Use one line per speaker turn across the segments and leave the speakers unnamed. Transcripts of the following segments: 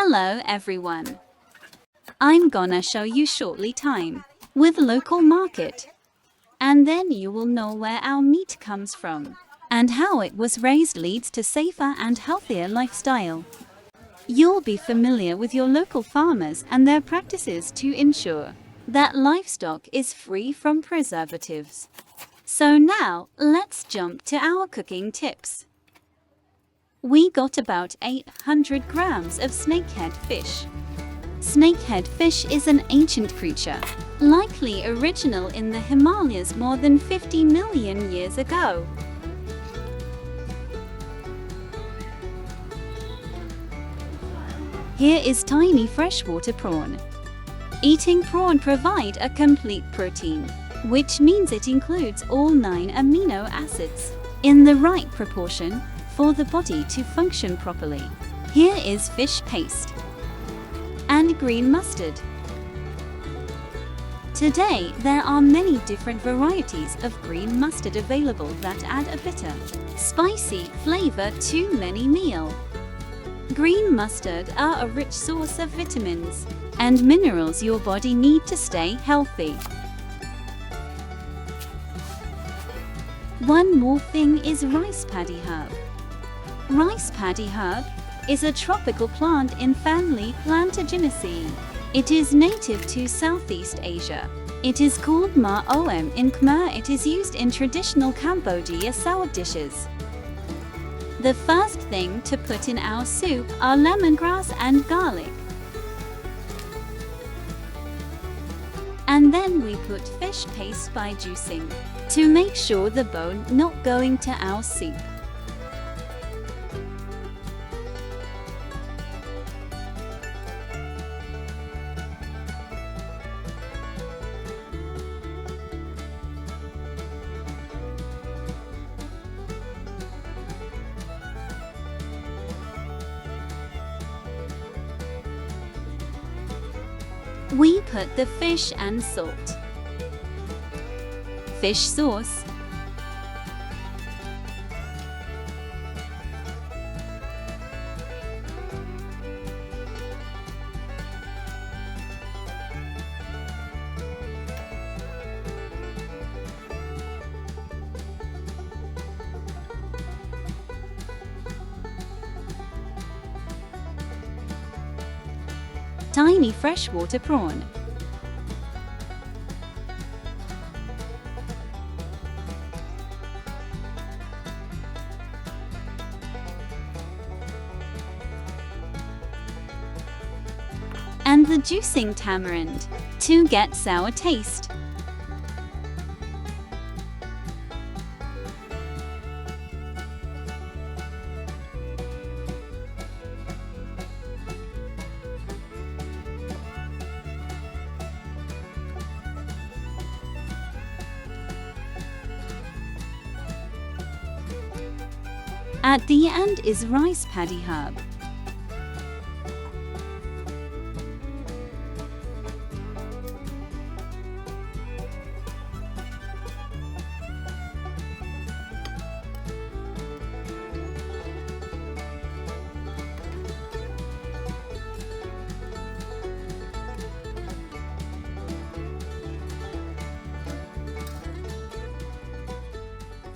Hello everyone. I'm gonna show you shortly time with local market. And then you will know where our meat comes from and how it was raised leads to safer and healthier lifestyle. You'll be familiar with your local farmers and their practices to ensure that livestock is free from preservatives. So now, let's jump to our cooking tips. We got about 800 grams of snakehead fish. Snakehead fish is an ancient creature, likely original in the Himalayas more than 50 million years ago. Here is tiny freshwater prawn. Eating prawn provides a complete protein, which means it includes all 9 amino acids in the right proportion for the body to function properly. Here is fish paste and green mustard. Today, there are many different varieties of green mustard available that add a bitter, spicy flavor to many meals. Green mustard are a rich source of vitamins and minerals your body needs to stay healthy. One more thing is rice paddy herb. Rice paddy herb is a tropical plant in family Plantageneaceae. It is native to Southeast Asia. It is called ma-om in Khmer. It is used in traditional Cambodia sour dishes. The first thing to put in our soup are lemongrass and garlic. And then we put fish paste by juicing to make sure the bone not going to our soup. We put the fish and salt, fish sauce, tiny freshwater prawn, and the juicing tamarind to get sour taste. At the end is rice paddy herb.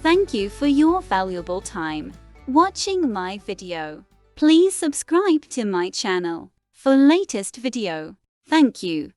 Thank you for your valuable time watching my video. Please subscribe to my channel for latest video. Thank you.